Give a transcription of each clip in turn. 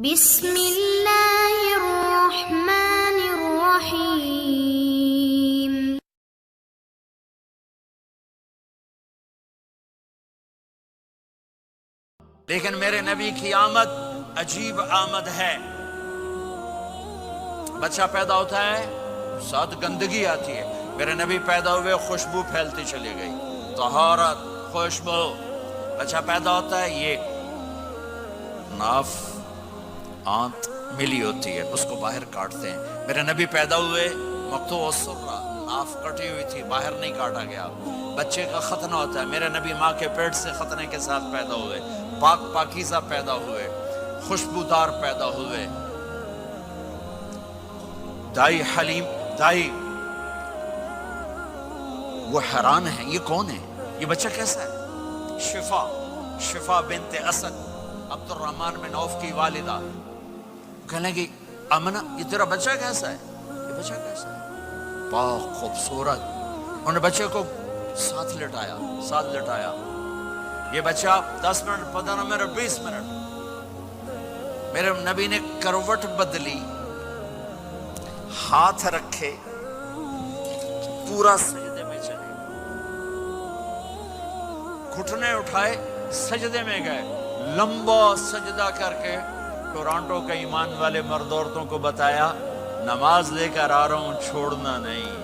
بسم اللہ الرحمن الرحیم۔ لیکن میرے نبی کی آمد عجیب آمد ہے۔ بچہ پیدا ہوتا ہے ساتھ گندگی آتی ہے، میرے نبی پیدا ہوئے خوشبو پھیلتی چلی گئی، طہارت، خوشبو۔ بچہ پیدا ہوتا ہے، یہ ناف آنت ملی ہوتی ہے، اس کو باہر کاٹتے ہیں۔ میرے نبی پیدا ہوئے مقطوع السرہ، ناف کٹی ہوئی تھی، باہر نہیں کاٹا گیا۔ بچے کا ختنہ ہوتا ہے، میرے نبی ماں کے پیٹ سے ختنے کے ساتھ پیدا ہوئے، پاک پاکیزہ پیدا ہوئے، خوشبودار پیدا ہوئے۔ دائی حلیم، دائی وہ حیران ہے، یہ کون ہے، یہ بچہ کیسا ہے؟ شفا بنت اسد، عبد الرحمن بن عوف کی والدہ، کہنے لگی آمنہ یہ تیرا بچہ کیسا ہے، یہ بچہ کیسا ہے، پاک خوبصورت۔ انہوں نے بچے کو ساتھ لٹایا، یہ بچہ 10 منٹ 15 منٹ 20 منٹ، میرے نبی نے کروٹ بدلی، ہاتھ رکھے، پورا سجدے میں چلے، گھٹنے اٹھائے، سجدے میں گئے، لمبا سجدہ کر کے ٹورانٹو کے ایمان والے مرد عورتوں کو بتایا نماز لے کر آ رہا ہوں، چھوڑنا نہیں۔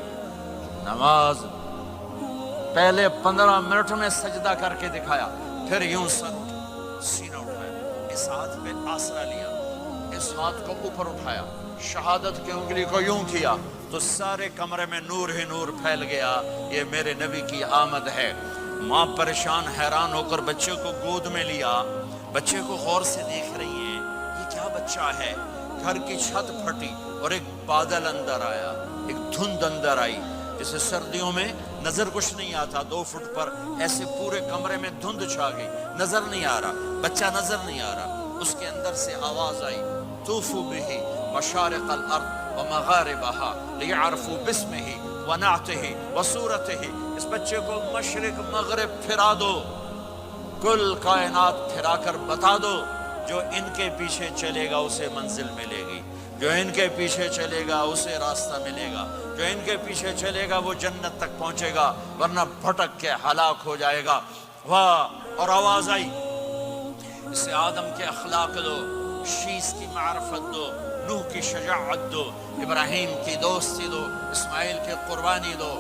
نماز پہلے 15 منٹ میں سجدہ کر کے دکھایا، پھر یوں سینہ اٹھایا، اس ہاتھ پہ آسرا لیا، اس ہاتھ کو اوپر اٹھایا، شہادت کی انگلی کو یوں کیا تو سارے کمرے میں نور ہی نور پھیل گیا۔ یہ میرے نبی کی آمد ہے۔ ماں پریشان حیران ہو کر بچے کو گود میں لیا، بچے کو غور سے دیکھ رہی ہیں، یہ کیا بچہ ہے؟ گھر کی چھت پھٹی اور ایک بادل اندر آیا، ایک دھند اندر آئی، جیسے سردیوں میں نظر کچھ نہیں آتا 2 فٹ پر، ایسے پورے کمرے میں دھند چھا گئی، نظر نہیں آ رہا، بچہ نظر نہیں آ رہا۔ اس کے اندر سے آواز آئی، طوفوا بہ مشارق الارض ومغاربها لیعرفوا باسمہ ونعتہ وصورتہ۔ اس بچے کو مشرق مغرب پھرا دو، کل کائنات پھرا کر بتا دو، جو ان کے پیچھے چلے گا اسے منزل ملے گی، جو ان کے پیچھے چلے گا اسے راستہ ملے گا، جو ان کے پیچھے چلے گا وہ جنت تک پہنچے گا، ورنہ بھٹک کے ہلاک ہو جائے گا۔ واہ! اور آواز آئی، اسے آدم کے اخلاق دو، شیس کی معرفت دو، نوح کی شجاعت دو، ابراہیم کی دوستی دو، اسماعیل کی قربانی دو،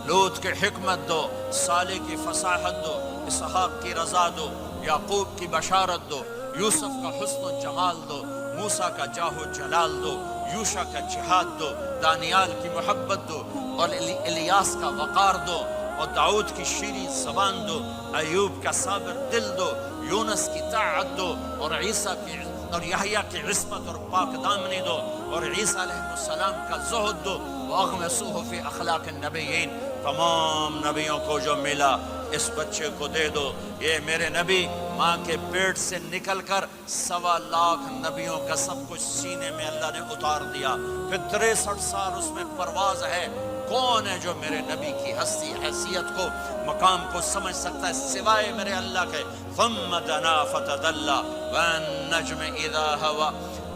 لوط کی حکمت دو، صالح کی فصاحت دو، اسحاق کی رضا دو، یعقوب کی بشارت دو، یوسف کا حسن و جمال دو، موسیٰ کا جاہ و جلال دو، یوشع کا جہاد دو، دانیال کی محبت دو، اور الیاس کا وقار دو، اور داؤد کی شیریں زبان دو، ایوب کا صابر دل دو، یونس کی طاعت دو، اور عیسیٰ کی اور یحییٰ کی عصمت اور پاک دامنی دو، اور عیسیٰ علیہ السلام کا زہد دو، وَأَغْمِسُوهُ فِي أَخْلَاقِ النَّبِيِّينَ۔ تمام نبیوں کو جو ملا اس بچے کو دے دو۔ یہ میرے نبی ماں کے پیٹ سے نکل کر 1.25 لاکھ نبیوں کا سب کچھ سینے میں اللہ نے اتار دیا، پھر 63 سال اس میں پرواز ہے۔ کون ہے جو میرے نبی کی ہستی، حیثیت کو، مقام کو سمجھ سکتا ہے سوائے میرے اللہ کے؟ ثم دنا فتدلى والنجم اذا هوى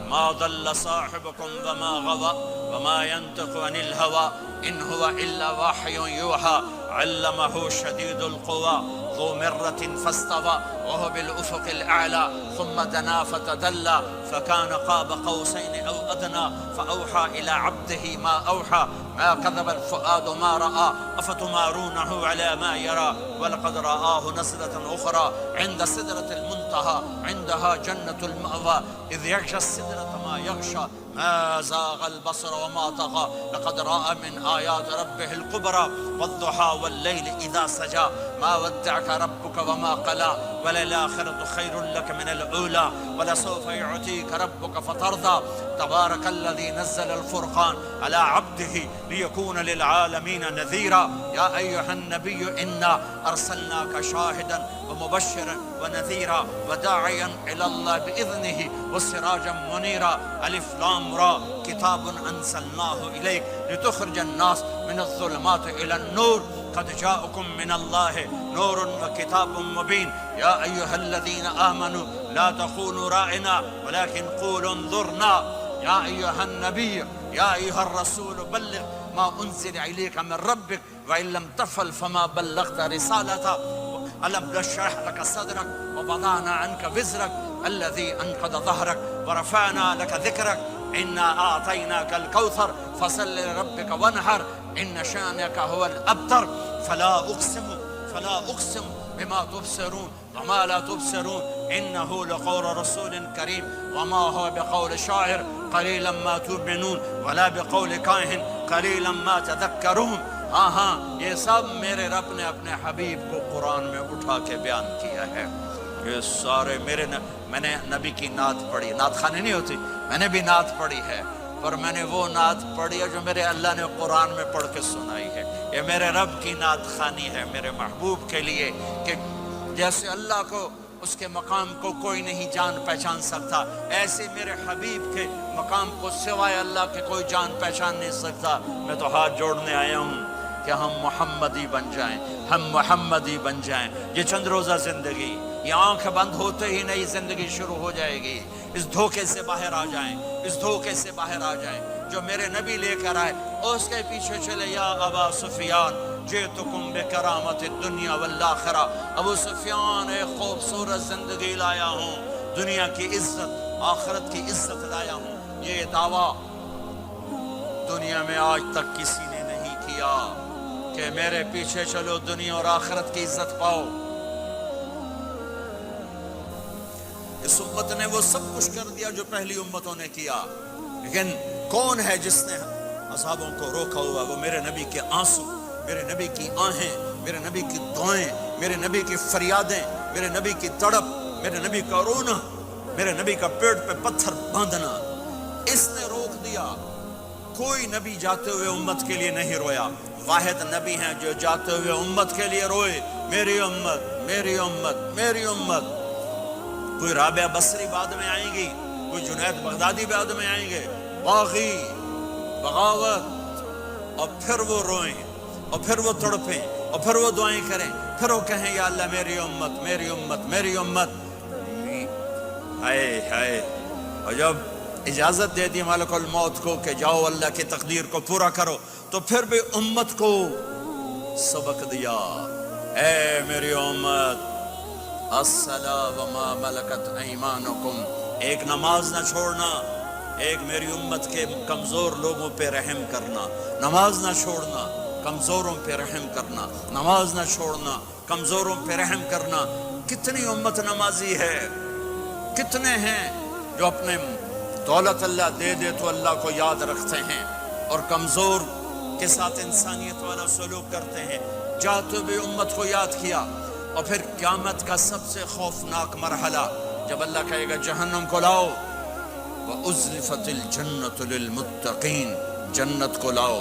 ما ضل صاحبكم وما غوى وما ينطق عن الهوى ان هو الا وحي يوحى علمه شديد القوى ذو مرة فاستوى وهو بالأفق الأعلى ثم دنا فتدلى فكان قاب قوسين أو أدنى فأوحى إلى عبده ما أوحى ما كذب الفؤاد ما رأى أفتمارونه على ما يرى ولقد رآه نزلة أخرى عند سدرة المنتهى عندها جنة المأوى إذ يغشى السدرة ما يغشى ما زاغ البصر وما طغى لقد رأى من آيات ربه الكبرى والضحى والليل إذا سجى ما ودعك ربك وما قلى وللآخرة خير لك من الأولى ولسوف يعطيك ربك فترضى تبارك الذي نزل الفرقان على عبده ليكون للعالمين نذيرا يا أيها النبي إنا أرسلناك شاهدا ومبشرا ونذيرا وداعيا إلى الله بإذنه وسراجا منيرا ألف لام را كتاب أنزلناه إليك لتخرج الناس من الظلمات إلى النور قد جاءكم من الله نور وكتاب مبين يا أيها الذين آمنوا لا تقولوا راعنا ولكن قولوا انظرنا يا أيها النبي يا أيها الرسول بلغ ما أنزل إليك من ربك وإن لم تفعل فما بلغت رسالته ألم نشرح لك صدرك ووضعنا عنك وزرك الذي أنقض ظهرك ورفعنا لك ذكرك إنا أعطيناك الكوثر فصل لربك وانحر إن شانك هو الأبتر فلا أقسم بما تبصرون وما لا تبصرون إنه لقول رسول كريم وما هو بقول شاعر قليلا ما تؤمنون ولا بقول کاہن قلیلا ما تذکرون. ہاں یہ سب میرے رب نے اپنے حبیب کو قرآن میں اٹھا کے بیان کیا ہے. یہ سارے میں نے نبی کی نعت پڑھی. نعت خانی نہیں ہوتی, میں نے بھی نعت پڑھی ہے, پر میں نے وہ نعت پڑھی ہے جو میرے اللہ نے قرآن میں پڑھ کے سنائی ہے. یہ میرے رب کی نعت خانی ہے میرے محبوب کے لیے, کہ جیسے اللہ کو اس کے مقام کو کوئی نہیں جان پہچان سکتا, ایسے میرے حبیب کے مقام کو سوائے اللہ کے کوئی جان پہچان نہیں سکتا. میں تو ہاتھ جوڑنے آیا ہوں کہ ہم محمدی بن جائیں, ہم محمدی بن جائیں. یہ چند روزہ زندگی, یہ آنکھ بند ہوتے ہی نئی زندگی شروع ہو جائے گی. اس دھوکے سے باہر آ جائیں, اس دھوکے سے باہر آ جائیں جو میرے نبی لے کر آئے, اور اس کے پیچھے چلے. یا ابا سفیان جئتکم بکرامت الدنیا والآخرہ, ابو سفیان ایک خوبصورت زندگی لایا ہوں, دنیا کی عزت آخرت کی عزت لایا ہوں. یہ دعویٰ دنیا میں آج تک کسی نے نہیں کیا کہ میرے پیچھے چلو دنیا اور آخرت کی عزت پاؤ. اس امت نے وہ سب کچھ کر دیا جو پہلی امتوں نے کیا, لیکن کون ہے جس نے اصحابوں کو روکا ہوا؟ وہ میرے نبی کے آنسو, میرے نبی کی آہیں, میرے نبی کی دعائیں, میرے نبی کی فریادیں, میرے نبی کی تڑپ, میرے نبی کا رونا, میرے نبی کا پیٹ پہ پتھر باندھنا, اس نے روک دیا. کوئی نبی جاتے ہوئے امت کے لیے نہیں رویا. واحد نبی ہیں جو جاتے ہوئے امت کے لیے روئے, میری امت, میری امت, میری امت. کوئی رابعہ بصری بعد میں آئیں گی, کوئی جنید بغدادی بعد میں آئیں گے, باغی, بغاوت, اور پھر وہ روئیں, اور پھر وہ تڑپیں, اور پھر وہ دعائیں کریں, پھر وہ کہیں یا اللہ میری امت, میری امت, میری امت. ہائے ہائے. اور جب اجازت دے دی ملک الموت کو کہ جاؤ اللہ کی تقدیر کو پورا کرو, تو پھر بھی امت کو سبق دیا, اے میری امت الصلاۃ وما ملکت ایمانکم, ایک نماز نہ چھوڑنا, ایک میری امت کے کمزور لوگوں پہ رحم کرنا, نماز نہ چھوڑنا, کمزوروں پہ رحم کرنا, نماز نہ چھوڑنا, کمزوروں پہ رحم کرنا. کتنی امت نمازی ہے, کتنے ہیں جو اپنے دولت اللہ دے دے تو اللہ کو یاد رکھتے ہیں اور کمزور کے ساتھ انسانیت والا سلوک کرتے ہیں. جاتے بھی امت کو یاد کیا. اور پھر قیامت کا سب سے خوفناک مرحلہ جب اللہ کہے گا جہنم کو لاؤ, وَأُزْلِفَتِ الْجَنَّةُ لِلْمُتَّقِينَ, جنت کو لاؤ,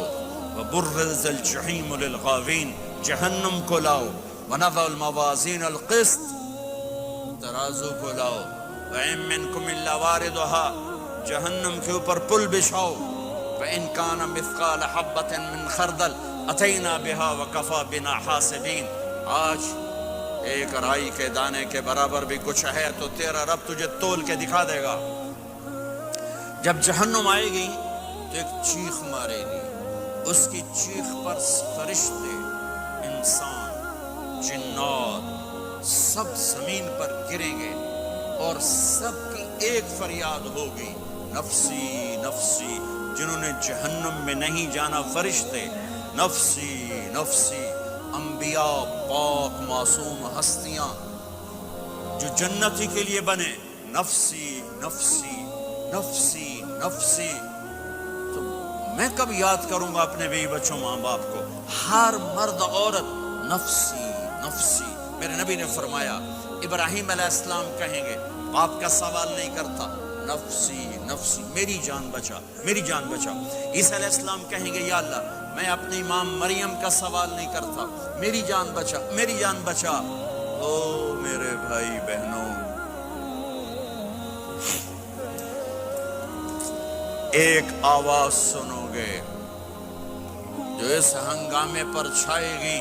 وَبُرِّزَ الْجَحِيمُ لِلْغَاوِينَ, جہنم کو لاؤ, وَنَضَعُ الْمَوَازِينَ الْقِسْطَ, ترازو کو لاؤ, وَإِن مِّنكُمْ إِلَّا وَارِدُهَا, جہنم کے اوپر پل بچھاؤ, وَإِن كَانَ مِثْقَالَ حَبَّةٍ مِّن خَرْدَلٍ أَتَيْنَا بِهَا وَكَفَى بِنَا حَاسِبِينَ. آج ایک رائی کے دانے کے برابر بھی کچھ ہے تو تیرا رب تجھے تول کے دکھا دے گا. جب جہنم آئے گی تو ایک چیخ مارے گی, اس کی چیخ پر فرشتے, انسان, جنات سب زمین پر گریں گے اور سب کی ایک فریاد ہوگی, نفسی نفسی. جنہوں نے جہنم میں نہیں جانا فرشتے, نفسی نفسی. انبیاء, پاک معصوم ہستیاں جو جنتی کے لیے بنے, نفسی نفسی نفسی نفسی. تو میں کب یاد کروں گا اپنے بیوی بچوں ماں باپ کو؟ ہر مرد عورت نفسی نفسی. میرے نبی نے فرمایا ابراہیم علیہ السلام کہیں گے, باپ کا سوال نہیں کرتا, نفسی نفسی, میری جان بچا, میری جان بچا. عیسیٰ علیہ السلام کہیں گے یا اللہ میں اپنی امام مریم کا سوال نہیں کرتا, میری جان بچا, میری جان بچا. او میرے بھائی بہنوں, ایک آواز سنو گے جو اس ہنگامے پر چھائے گی,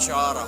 4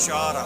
4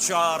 4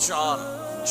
4,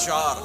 4,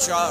4,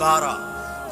12।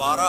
12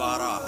12